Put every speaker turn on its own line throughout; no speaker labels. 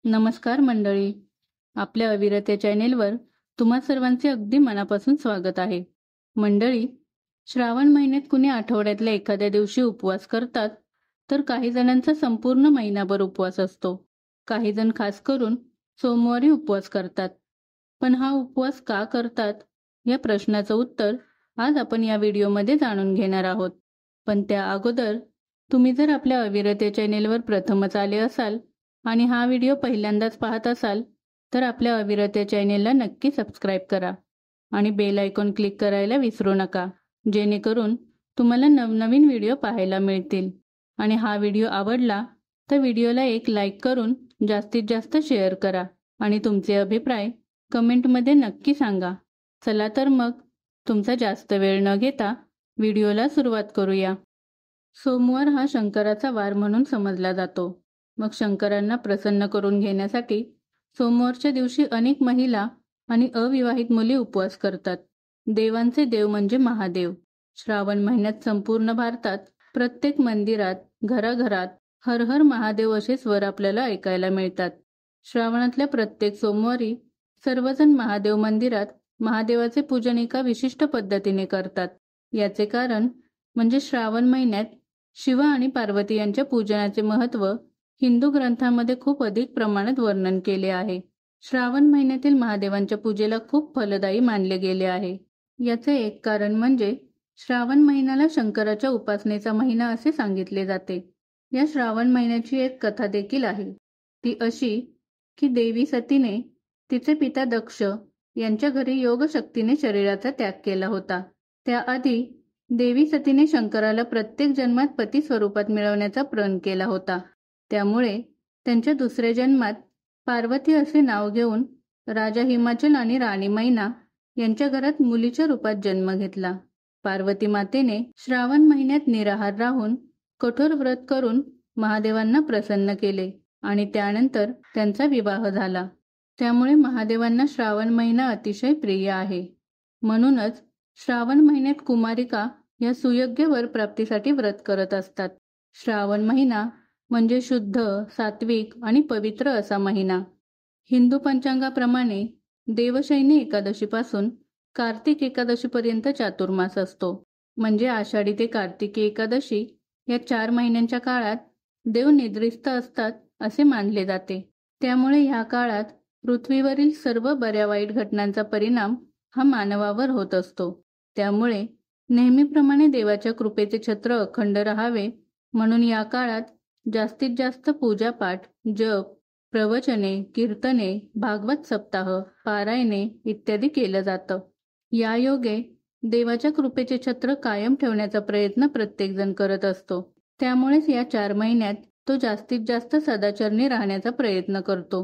नमस्कार मंडळी. आपल्या अविरत या चॅनेलवर तुम्हा सर्वांचे अगदी मनापासून स्वागत आहे. मंडळी, श्रावण महिन्यात कुणी आठवड्यातल्या एखाद्या दिवशी उपवास करतात, तर काही जणांचा संपूर्ण महिनाभर उपवास असतो. काही जण खास करून सोमवारी उपवास करतात. पण हा उपवास का करतात, या प्रश्नाचं उत्तर आज आपण या व्हिडिओमध्ये जाणून घेणार आहोत. पण त्या अगोदर तुम्ही जर आपल्या अविरत या चॅनेलवर प्रथमच आले असाल आणि हा व्हिडिओ पहिल्यांदाच पाहत असाल, तर आपल्या अविरत या चॅनेलला नक्की सबस्क्राईब करा आणि बेल आयकॉन क्लिक करायला विसरू नका, जेणेकरून तुम्हाला नवनवीन व्हिडिओ पाहायला मिळतील. आणि हा व्हिडिओ आवडला तर व्हिडिओला एक लाईक करून जास्तीत जास्त शेअर करा आणि तुमचे अभिप्राय कमेंटमध्ये नक्की सांगा. चला तर मग तुमचा जास्त वेळ न घेता व्हिडिओला सुरुवात करूया. सोमवार हा शंकराचा वार म्हणून समजला जातो. मग शंकरांना प्रसन्न करून घेण्यासाठी सोमवारच्या दिवशी अनेक महिला आणि अविवाहित मुली उपवास करतात. देवांचे देव म्हणजे महादेव. श्रावण महिन्यात संपूर्ण भारतात प्रत्येक मंदिरात, घराघरात हर हर महादेव असे स्वर आपल्याला ऐकायला मिळतात. श्रावणातल्या प्रत्येक सोमवारी सर्वजण महादेव मंदिरात महादेवाचे पूजन एका विशिष्ट पद्धतीने करतात. याचे कारण म्हणजे श्रावण महिन्यात शिव आणि पार्वती यांच्या पूजनाचे महत्त्व हिंदू ग्रंथांमध्ये खूप अधिक प्रमाणात वर्णन केले आहे. श्रावण महिन्यातील महादेवांच्या पूजेला खूप फलदायी मानले गेले आहे. याचे एक कारण म्हणजे श्रावण महिन्याला शंकराच्या उपासनेचा महिना असे सांगितले जाते. या श्रावण महिन्याची एक कथा देखील आहे. ती अशी की देवी सतीने तिचे पिता दक्ष यांच्या घरी योगशक्तीने शरीराचा त्याग केला होता. त्याआधी देवी सतीने शंकराला प्रत्येक जन्मात पती स्वरूपात मिळवण्याचा प्रण केला होता. त्यामुळे त्यांच्या दुसऱ्या जन्मात पार्वती असे नाव घेऊन राजा हिमाचल आणि राणी मैना यांच्या घरात मुलीच्या रूपात जन्म घेतला. पार्वती मातेने श्रावण महिन्यात निराहार राहून कठोर व्रत करून महादेवांना प्रसन्न केले आणि त्यानंतर त्यांचा विवाह झाला. त्यामुळे महादेवांना श्रावण महिना अतिशय प्रिय आहे. म्हणूनच श्रावण महिन्यात कुमारिका या सुयोग्य वरप्राप्तीसाठी व्रत करत असतात. श्रावण महिना म्हणजे शुद्ध, सात्विक आणि पवित्र असा महिना. हिंदू पंचांगाप्रमाणे देवशयनी एकादशीपासून कार्तिक एकादशीपर्यंत चातुर्मास असतो. म्हणजे आषाढी ते कार्तिकी एकादशी या 4 महिन्यांच्या काळात देव निद्रिस्त असतात असे मानले जाते. त्यामुळे ह्या काळात पृथ्वीवरील सर्व बऱ्या वाईट घटनांचा परिणाम हा मानवावर होत असतो. त्यामुळे नेहमीप्रमाणे देवाच्या कृपेचे छत्र अखंड राहावे म्हणून या काळात जास्तीत जास्त पूजापाठ, जप, प्रवचने, कीर्तने, भागवत सप्ताह, पारायणे इत्यादी केलं जातं. या योगे देवाच्या कृपेचे छत्र कायम ठेवण्याचा प्रयत्न प्रत्येकजण करत असतो. त्यामुळेच या 4 महिन्यात तो जास्तीत जास्त सदाचरणी राहण्याचा प्रयत्न करतो.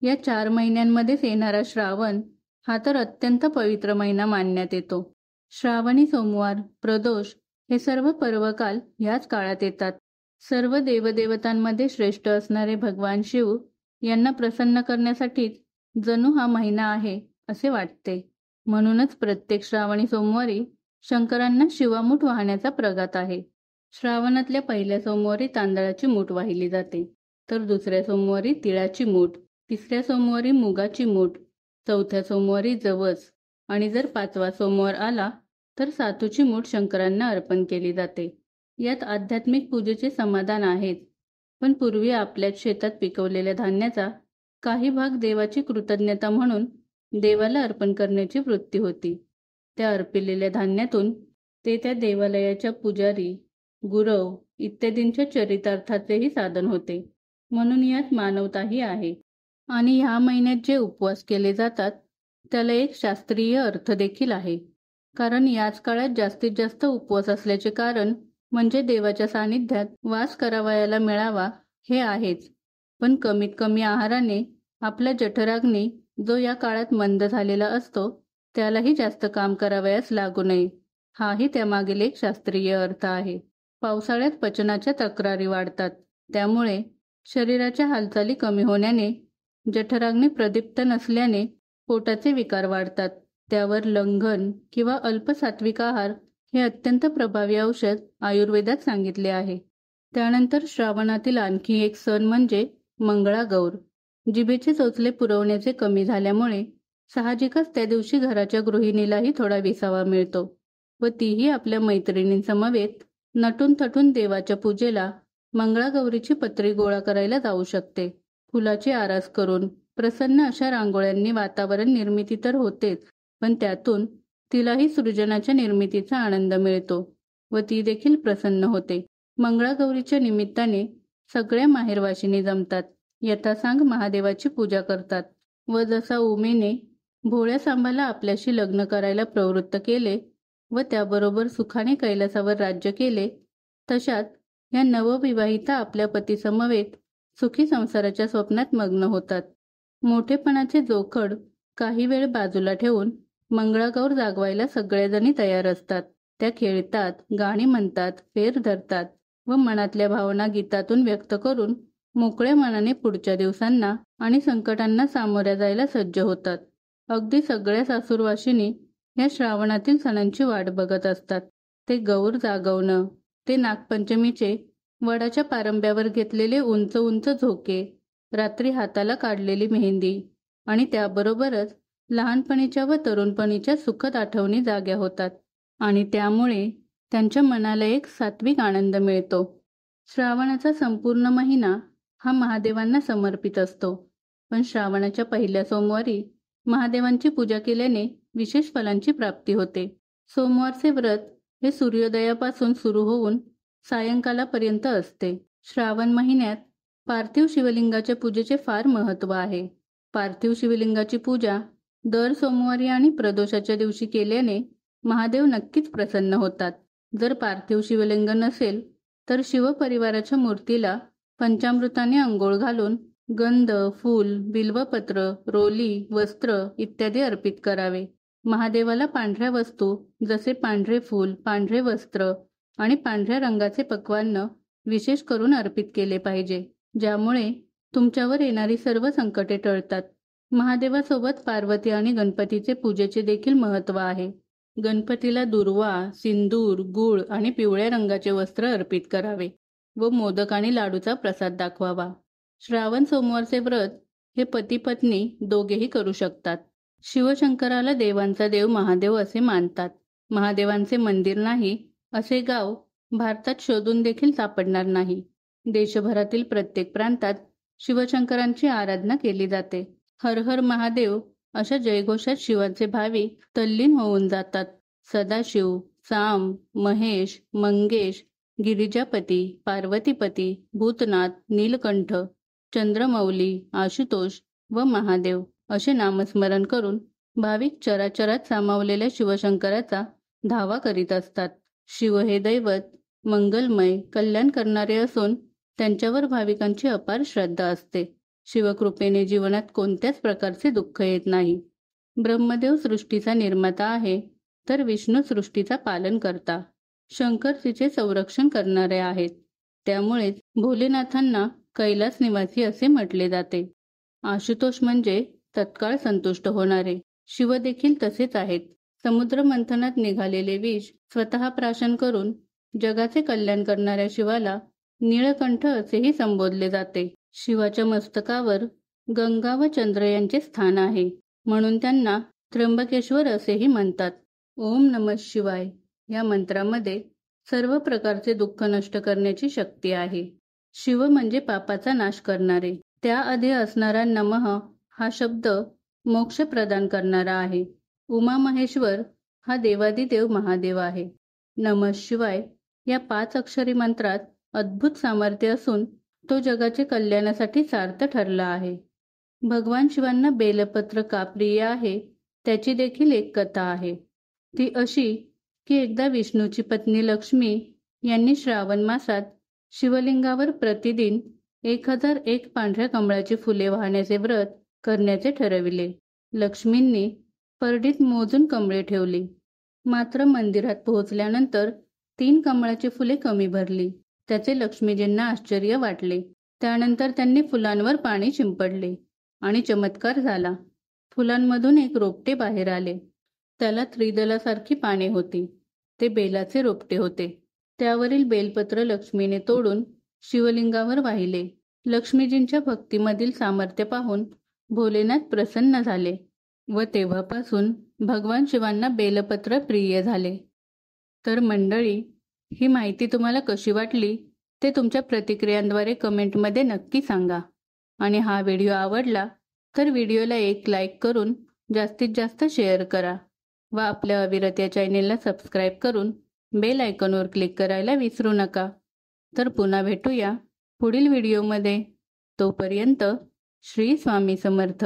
या 4 महिन्यांमध्येच येणारा श्रावण हा तर अत्यंत पवित्र महिना मानण्यात येतो. श्रावणी सोमवार, प्रदोष हे सर्व पर्वकाल ह्याच काळात येतात. सर्व देवदेवतांमध्ये श्रेष्ठ असणारे भगवान शिव यांना प्रसन्न करण्यासाठीच जणू हा महिना आहे असे वाटते. म्हणूनच प्रत्येक श्रावणी सोमवारी शंकरांना शिवामूठ वाहण्याचा प्रघात आहे. श्रावणातल्या पहिल्या सोमवारी तांदळाची मूठ वाहिली जाते, तर दुसऱ्या सोमवारी तिळाची मूठ, तिसऱ्या सोमवारी मुगाची मूठ, चौथ्या सोमवारी जवस आणि जर 5वा सोमवार आला तर सातूची मूठ शंकरांना अर्पण केली जाते. यात आध्यात्मिक पूजेचे समाधान आहेच, पण पूर्वी आपल्याच शेतात पिकवलेल्या धान्याचा काही भाग देवाची कृतज्ञता म्हणून देवाला अर्पण करण्याची वृत्ती होती. त्या अर्पिलेल्या धान्यातून ते त्या देवालयाच्या पुजारी, गुरव इत्यादींच्या चरितार्थाचेही साधन होते. म्हणून यात मानवताही आहे. आणि ह्या महिन्यात जे उपवास केले जातात त्याला एक शास्त्रीय अर्थ देखील आहे. कारण याच काळात जास्तीत जास्त उपवास असल्याचे कारण म्हणजे देवाच्या सानिध्यात वास करावयाला मिळावा हे आहेच. पण कमीत कमी आहाराने आपला जठराग्नी जो या काळात मंद झालेला असतो त्यालाही जास्त काम करावयास लागू नये, हाही त्यामागील एक शास्त्रीय अर्थ आहे. पावसाळ्यात पचनाच्या तक्रारी वाढतात. त्यामुळे शरीराच्या हालचाली कमी होण्याने, जठराग्नी प्रदीप्त नसल्याने पोटाचे विकार वाढतात. त्यावर लंघन किंवा अल्पसात्विक आहार हे अत्यंत प्रभावी औषध आयुर्वेदात सांगितले आहे. त्यानंतर श्रावणातील आणखी एक सण म्हणजे मंगळागौर. जिभेचे चोचले पुरवण्याचे कमी झाल्यामुळे साहजिकच त्या दिवशी घराच्या गृहिणीलाही थोडा विसावा मिळतो व तीही आपल्या मैत्रिणींसमवेत नटून थटून देवाच्या पूजेला मंगळागौरीची पत्री गोळा करायला जाऊ शकते. फुलाची आरास करून प्रसन्न अशा रांगोळ्यांनी वातावरण निर्मिती तर होतेच, पण त्यातून तिलाही सृजनाच्या निर्मितीचा आनंद मिळतो व ती देखील प्रसन्न होते. मंगळागौरीच्या निमित्ताने सगळ्या माहेरवाशिनी जमतात, यथासांग महादेवाची पूजा करतात व जसा उमेने भोळ्या सांबाला आपल्याशी लग्न करायला प्रवृत्त केले व त्याबरोबर सुखाने कैलासावर राज्य केले, तशात या नवविवाहिता आपल्या पतीसमवेत सुखी संसाराच्या स्वप्नात मग्न होतात. मोठेपणाचे जोखड काही वेळ बाजूला ठेवून मंगळागौर जागवायला सगळेजणी तयार असतात. त्या खेळतात, गाणी म्हणतात, फेर धरतात व मनातल्या भावना गीतातून व्यक्त करून मोकळ्या मनाने पुढच्या दिवसांना आणि संकटांना सामोऱ्या जायला सज्ज होतात. अगदी सगळ्या सासूरवाशिनी या श्रावणातील सणांची वाट बघत असतात. ते गौर जागवणं, ते नागपंचमीचे वडाच्या पारंब्यावर घेतलेले उंच उंच झोके, रात्री हाताला काढलेली मेहंदी आणि त्याबरोबरच लहानपणीच्या व तरुणपणीच्या सुखद आठवणी जाग्या होतात आणि त्यामुळे त्यांच्या मनाला एक सात्विक आनंद मिळतो. श्रावणाचा संपूर्ण महिना हा महादेवांना समर्पित असतो, पण श्रावणाच्या पहिल्या सोमवारी महादेवांची पूजा केल्याने विशेष फलांची प्राप्ती होते. सोमवारचे व्रत हे सूर्योदयापासून सुरू होऊन सायंकालापर्यंत असते. श्रावण महिन्यात पार्थिव शिवलिंगाच्या पूजेचे फार महत्त्व आहे. पार्थिव शिवलिंगाची पूजा दर सोमवारी आणि प्रदोषाच्या दिवशी केल्याने महादेव नक्कीच प्रसन्न होतात. जर पार्थिव शिवलिंग नसेल तर शिवपरिवाराच्या मूर्तीला पंचामृताने अंघोळ घालून गंध, फूल, बिल्वपत्र, रोली, वस्त्र इत्यादी अर्पित करावे. महादेवाला पांढऱ्या वस्तू जसे पांढरे फूल, पांढरे वस्त्र आणि पांढऱ्या रंगाचे पक्वान्न विशेष करून अर्पित केले पाहिजे, ज्यामुळे तुमच्यावर येणारी सर्व संकटे टळतात. महादेवासोबत पार्वती आणि गणपतीचे पूजेचे देखील महत्त्व आहे. गणपतीला दुर्वा, सिंदूर, गूळ आणि पिवळ्या रंगाचे वस्त्र अर्पित करावे व मोदक आणि लाडूचा प्रसाद दाखवावा. श्रावण सोमवारचे व्रत हे पती पत्नी दोघेही करू शकतात. शिवशंकराला देवांचा देव महादेव असे मानतात. महादेवांचे मंदिर नाही असे गाव भारतात शोधून देखील सापडणार नाही. देशभरातील प्रत्येक प्रांतात शिवशंकरांची आराधना केली जाते. हर हर महादेव अशा जयघोषात शिवाचे भाविक तल्लीन होऊन जातात. सदाशिव, साम, महेश, मंगेश, गिरिजापती, पार्वतीपती, भूतनाथ, नीलकंठ, चंद्रमौली, आशुतोष व महादेव असे नामस्मरण करून भाविक चराचरात सामावलेल्या शिवशंकराचा धावा करीत असतात. शिव हे दैवत मंगलमय, कल्याण करणारे असून त्यांच्यावर भाविकांची अपार श्रद्धा असते. शिवकृपेने जीवनात कोणत्याच प्रकारचे दुःख येत नाही. ब्रह्मदेव सृष्टीचा निर्माता आहे, तर विष्णू सृष्टीचा पालन करता. शंकर तिचे संरक्षण करणारे आहेत. त्यामुळेच भोलेनाथांना कैलास निवासी असे म्हटले जाते. आशुतोष म्हणजे तत्काळ संतुष्ट होणारे. शिव देखील तसेच आहेत. समुद्र मंथनात निघालेले विष स्वतः प्राशन करून जगाचे कल्याण करणाऱ्या शिवाला नीळकंठ असेही संबोधले जाते. शिवाच्या मस्तकावर गंगा व चंद्र यांचे स्थान आहे, म्हणून त्यांना त्र्यंबकेश्वर असेही म्हणतात. ओम नमः शिवाय या मंत्रामध्ये सर्व प्रकारचे दुःख नष्ट करण्याची शक्ती आहे. शिव म्हणजे पापाचा नाश करणारे. त्याआधी असणारा नमः हा शब्द मोक्ष प्रदान करणारा आहे. उमा महेश्वर हा देवादिदेव महादेव आहे. नमः शिवाय या 5 अक्षरी मंत्रात अद्भुत सामर्थ्य असून तो जगाच्या कल्याणासाठी सार्थ ठरला आहे. भगवान शिवांना बेलपत्र का प्रिय आहे त्याची देखील एक कथा आहे. ती अशी की एकदा विष्णूची पत्नी लक्ष्मी यांनी श्रावण मासात शिवलिंगावर प्रतिदिन 1001 पांढऱ्या कमळाची फुले वाहण्याचे व्रत करण्याचे ठरविले. लक्ष्मींनी परडीत मोजून कमळे ठेवली. मात्र मंदिरात पोहोचल्यानंतर 3 कमळाची फुले कमी भरली. त्याचे लक्ष्मीजींना आश्चर्य वाटले. त्यानंतर त्यांनी फुलांवर पाणी शिंपडले आणि चमत्कार झाला. फुलांमधून एक रोपटे बाहेर आले. त्याला त्रिदलासारखी पाने होती. ते बेलाचे रोपटे होते. त्यावरील बेलपत्र लक्ष्मीने तोडून शिवलिंगावर वाहिले. लक्ष्मीजींच्या भक्तीमधील सामर्थ्य पाहून भोलेनाथ प्रसन्न झाले व तेव्हापासून भगवान शिवांना बेलपत्र प्रिय झाले. तर मंडळी, ही माहिती तुम्हाला कशी वाटली ते तुमच्या प्रतिक्रियांद्वारे कमेंटमध्ये नक्की सांगा. आणि हा व्हिडिओ आवडला तर व्हिडिओला एक लाईक करून जास्तीत जास्त शेअर करा व आपल्या अविरत या चॅनेलला सबस्क्राईब करून बेल आयकॉनवर क्लिक करायला विसरू नका. तर पुन्हा भेटूया पुढील व्हिडिओमध्ये. तोपर्यंत श्री स्वामी समर्थ.